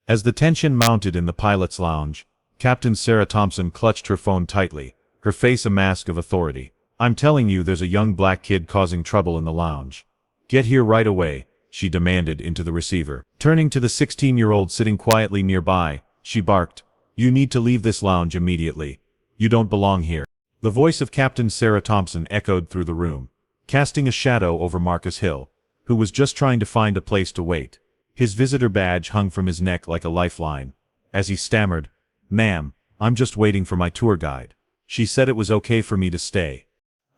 As the tension mounted in the pilot's lounge, Captain Sarah Thompson clutched her phone tightly, her face a mask of authority. "I'm telling you, there's a young black kid causing trouble in the lounge. Get here right away," she demanded into the receiver. Turning to the 16-year-old sitting quietly nearby, she barked, "You need to leave this lounge immediately. You don't belong here." The voice of Captain Sarah Thompson echoed through the room, casting a shadow over Marcus Hill, who was just trying to find a place to wait. His visitor badge hung from his neck like a lifeline. As he stammered, "Ma'am, I'm just waiting for my tour guide. She said it was okay for me to stay."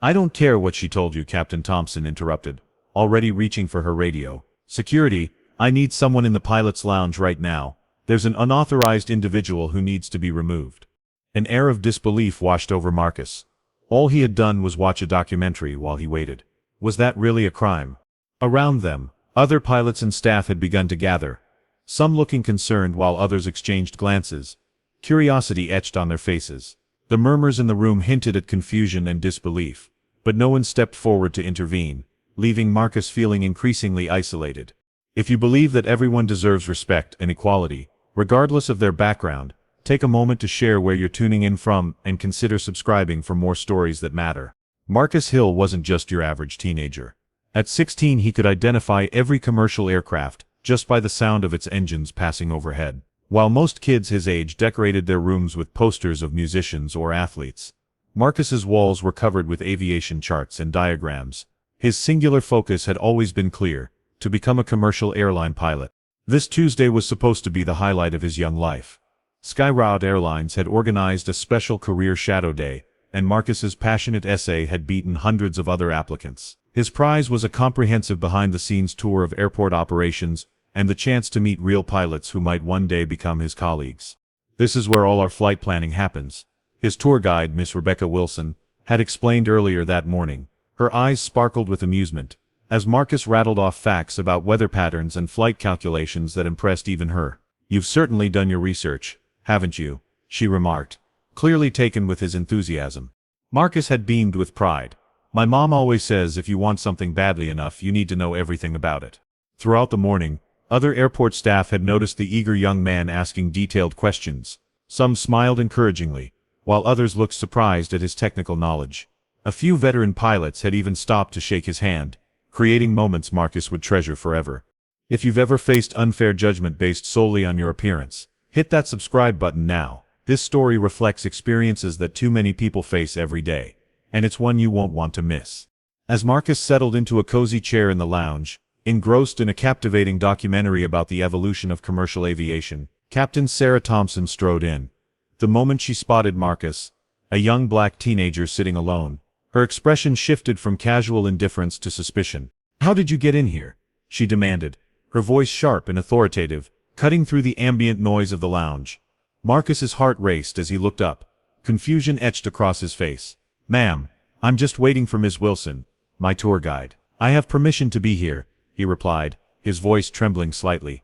"I don't care what she told you," Captain Thompson interrupted, already reaching for her radio. "Security, I need someone in the pilot's lounge right now. There's an unauthorized individual who needs to be removed." An air of disbelief washed over Marcus. All he had done was watch a documentary while he waited. Was that really a crime? Around them, other pilots and staff had begun to gather, some looking concerned while others exchanged glances. Curiosity etched on their faces. The murmurs in the room hinted at confusion and disbelief, but no one stepped forward to intervene, leaving Marcus feeling increasingly isolated. If you believe that everyone deserves respect and equality, regardless of their background, take a moment to share where you're tuning in from and consider subscribing for more stories that matter. Marcus Hill wasn't just your average teenager. At 16 he could identify every commercial aircraft just by the sound of its engines passing overhead. While most kids his age decorated their rooms with posters of musicians or athletes, Marcus's walls were covered with aviation charts and diagrams. His singular focus had always been clear: to become a commercial airline pilot. This Tuesday was supposed to be the highlight of his young life. SkyRoute Airlines had organized a special career shadow day, and Marcus's passionate essay had beaten hundreds of other applicants. His prize was a comprehensive behind-the-scenes tour of airport operations and the chance to meet real pilots who might one day become his colleagues. "This is where all our flight planning happens," his tour guide, Miss Rebecca Wilson, had explained earlier that morning. Her eyes sparkled with amusement as Marcus rattled off facts about weather patterns and flight calculations that impressed even her. "You've certainly done your research, haven't you?" she remarked, clearly taken with his enthusiasm. Marcus had beamed with pride. "My mom always says if you want something badly enough, you need to know everything about it." Throughout the morning, other airport staff had noticed the eager young man asking detailed questions. Some smiled encouragingly, while others looked surprised at his technical knowledge. A few veteran pilots had even stopped to shake his hand, creating moments Marcus would treasure forever. If you've ever faced unfair judgment based solely on your appearance, hit that subscribe button now. This story reflects experiences that too many people face every day, and it's one you won't want to miss. As Marcus settled into a cozy chair in the lounge, engrossed in a captivating documentary about the evolution of commercial aviation, Captain Sarah Thompson strode in. The moment she spotted Marcus, a young black teenager sitting alone, her expression shifted from casual indifference to suspicion. "How did you get in here?" she demanded, her voice sharp and authoritative, cutting through the ambient noise of the lounge. Marcus's heart raced as he looked up, confusion etched across his face. "Ma'am, I'm just waiting for Miss Wilson, my tour guide. I have permission to be here," he replied, his voice trembling slightly.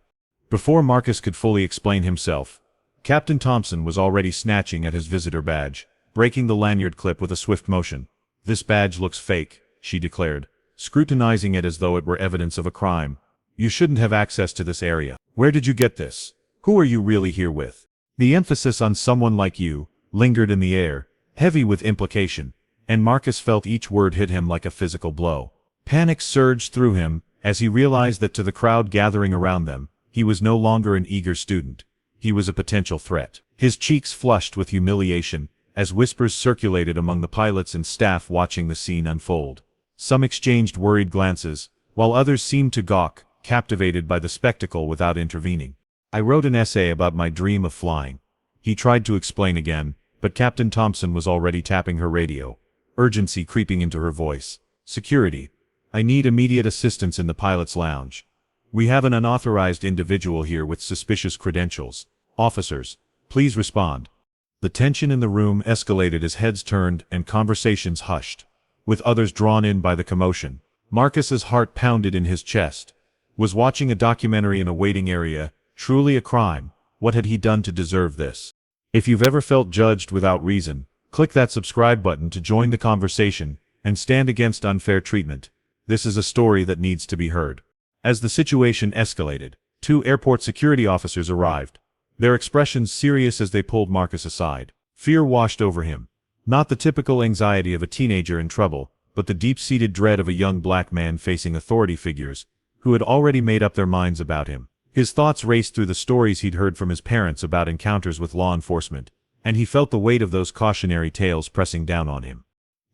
Before Marcus could fully explain himself, Captain Thompson was already snatching at his visitor badge, breaking the lanyard clip with a swift motion. "This badge looks fake," she declared, scrutinizing it as though it were evidence of a crime. "You shouldn't have access to this area. Where did you get this? Who are you really here with?" The emphasis on "someone like you" lingered in the air, heavy with implication, and Marcus felt each word hit him like a physical blow. Panic surged through him as he realized that to the crowd gathering around them, he was no longer an eager student. He was a potential threat. His cheeks flushed with humiliation as whispers circulated among the pilots and staff watching the scene unfold. Some exchanged worried glances, while others seemed to gawk, captivated by the spectacle without intervening. "I wrote an essay about my dream of flying," he tried to explain again, but Captain Thompson was already tapping her radio, urgency creeping into her voice. "Security, I need immediate assistance in the pilot's lounge. We have an unauthorized individual here with suspicious credentials. Officers, please respond." The tension in the room escalated as heads turned and conversations hushed, with others drawn in by the commotion. Marcus's heart pounded in his chest. Was watching a documentary in a waiting area truly a crime? What had he done to deserve this? If you've ever felt judged without reason, click that subscribe button to join the conversation and stand against unfair treatment. This is a story that needs to be heard. As the situation escalated, 2 airport security officers arrived, their expressions serious as they pulled Marcus aside. Fear washed over him. Not the typical anxiety of a teenager in trouble, but the deep-seated dread of a young black man facing authority figures, who had already made up their minds about him. His thoughts raced through the stories he'd heard from his parents about encounters with law enforcement, and he felt the weight of those cautionary tales pressing down on him.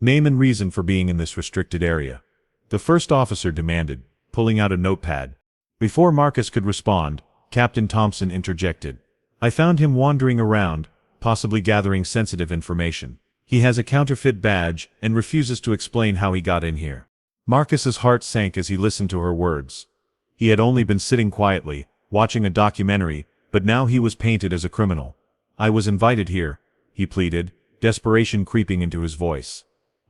Name and reason for being in this restricted area, the first officer demanded, pulling out a notepad. Before Marcus could respond, Captain Thompson interjected. I found him wandering around, possibly gathering sensitive information. He has a counterfeit badge and refuses to explain how he got in here. Marcus's heart sank as he listened to her words. He had only been sitting quietly, watching a documentary, but now he was painted as a criminal. I was invited here, he pleaded, desperation creeping into his voice.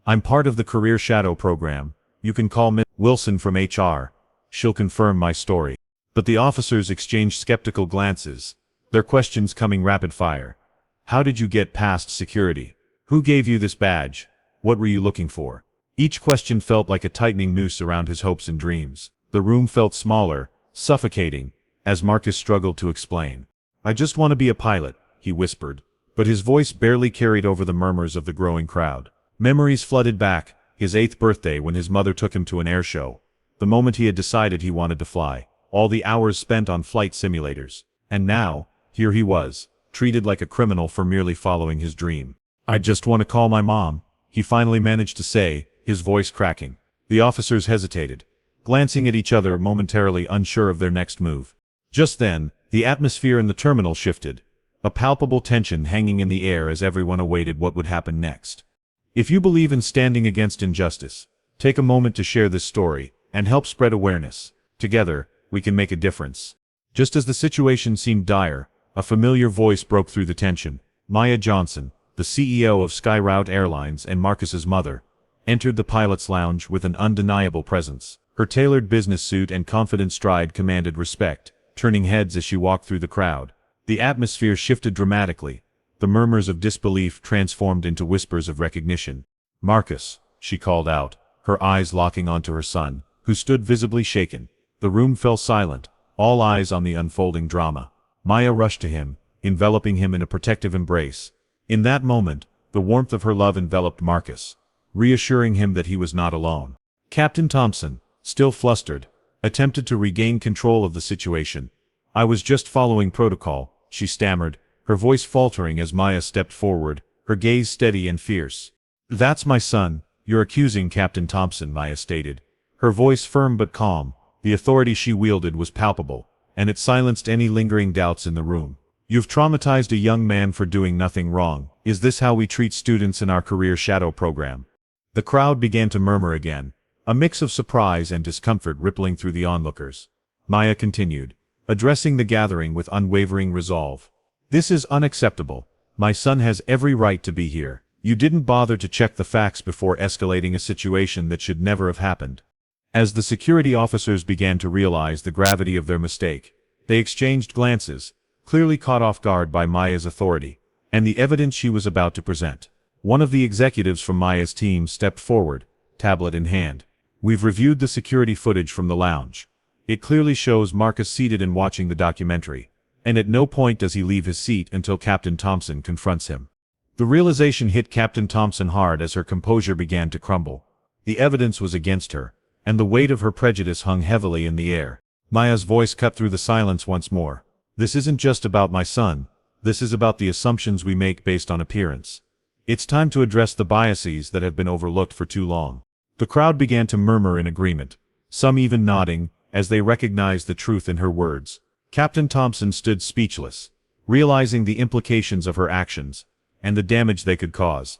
I'm part of the Career Shadow program. You can call Miss Wilson from HR. She'll confirm my story. But the officers exchanged skeptical glances, their questions coming rapid fire. How did you get past security? Who gave you this badge? What were you looking for? Each question felt like a tightening noose around his hopes and dreams. The room felt smaller, suffocating, as Marcus struggled to explain. I just want to be a pilot, he whispered, but his voice barely carried over the murmurs of the growing crowd. Memories flooded back, his 8th birthday when his mother took him to an air show, the moment he had decided he wanted to fly, all the hours spent on flight simulators. And now, here he was, treated like a criminal for merely following his dream. I just want to call my mom, he finally managed to say, his voice cracking. The officers hesitated, glancing at each other momentarily unsure of their next move. Just then, the atmosphere in the terminal shifted, a palpable tension hanging in the air as everyone awaited what would happen next. If you believe in standing against injustice, take a moment to share this story, and help spread awareness. Together, we can make a difference. Just as the situation seemed dire, a familiar voice broke through the tension. Maya Johnson, the CEO of SkyRoute Airlines and Marcus's mother, entered the pilot's lounge with an undeniable presence. Her tailored business suit and confident stride commanded respect, turning heads as she walked through the crowd. The atmosphere shifted dramatically. The murmurs of disbelief transformed into whispers of recognition. Marcus, she called out, her eyes locking onto her son, who stood visibly shaken. The room fell silent, all eyes on the unfolding drama. Maya rushed to him, enveloping him in a protective embrace. In that moment, the warmth of her love enveloped Marcus, reassuring him that he was not alone. Captain Thompson, still flustered, attempted to regain control of the situation. I was just following protocol, she stammered, her voice faltering as Maya stepped forward, her gaze steady and fierce. That's my son, you're accusing Captain Thompson, Maya stated. Her voice firm but calm, the authority she wielded was palpable, and it silenced any lingering doubts in the room. You've traumatized a young man for doing nothing wrong. Is this how we treat students in our Career Shadow program? The crowd began to murmur again, a mix of surprise and discomfort rippling through the onlookers. Maya continued, addressing the gathering with unwavering resolve. This is unacceptable. My son has every right to be here. You didn't bother to check the facts before escalating a situation that should never have happened. As the security officers began to realize the gravity of their mistake, they exchanged glances, clearly caught off guard by Maya's authority, and the evidence she was about to present. One of the executives from Maya's team stepped forward, tablet in hand. We've reviewed the security footage from the lounge. It clearly shows Marcus seated and watching the documentary, and at no point does he leave his seat until Captain Thompson confronts him. The realization hit Captain Thompson hard as her composure began to crumble. The evidence was against her, and the weight of her prejudice hung heavily in the air. Maya's voice cut through the silence once more. This isn't just about my son. This is about the assumptions we make based on appearance. It's time to address the biases that have been overlooked for too long. The crowd began to murmur in agreement, some even nodding, as they recognized the truth in her words. Captain Thompson stood speechless, realizing the implications of her actions, and the damage they could cause.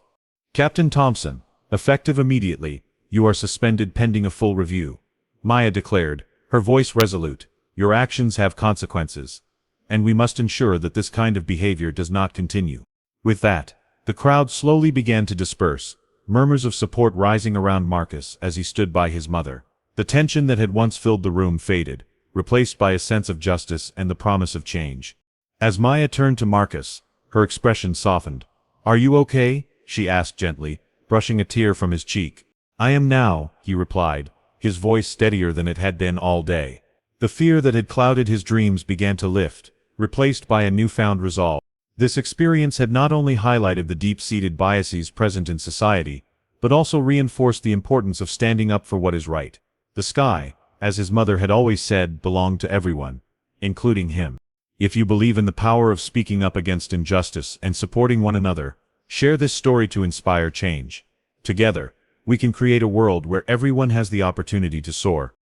Captain Thompson, effective immediately, you are suspended pending a full review, Maya declared, her voice resolute. Your actions have consequences, and we must ensure that this kind of behavior does not continue. With that, the crowd slowly began to disperse, murmurs of support rising around Marcus as he stood by his mother. The tension that had once filled the room faded, replaced by a sense of justice and the promise of change. As Maya turned to Marcus, her expression softened. Are you okay? She asked gently, brushing a tear from his cheek. I am now, he replied, his voice steadier than it had been all day. The fear that had clouded his dreams began to lift, replaced by a newfound resolve. This experience had not only highlighted the deep-seated biases present in society, but also reinforced the importance of standing up for what is right. The sky, as his mother had always said, belonged to everyone, including him. If you believe in the power of speaking up against injustice and supporting one another, share this story to inspire change. Together, we can create a world where everyone has the opportunity to soar.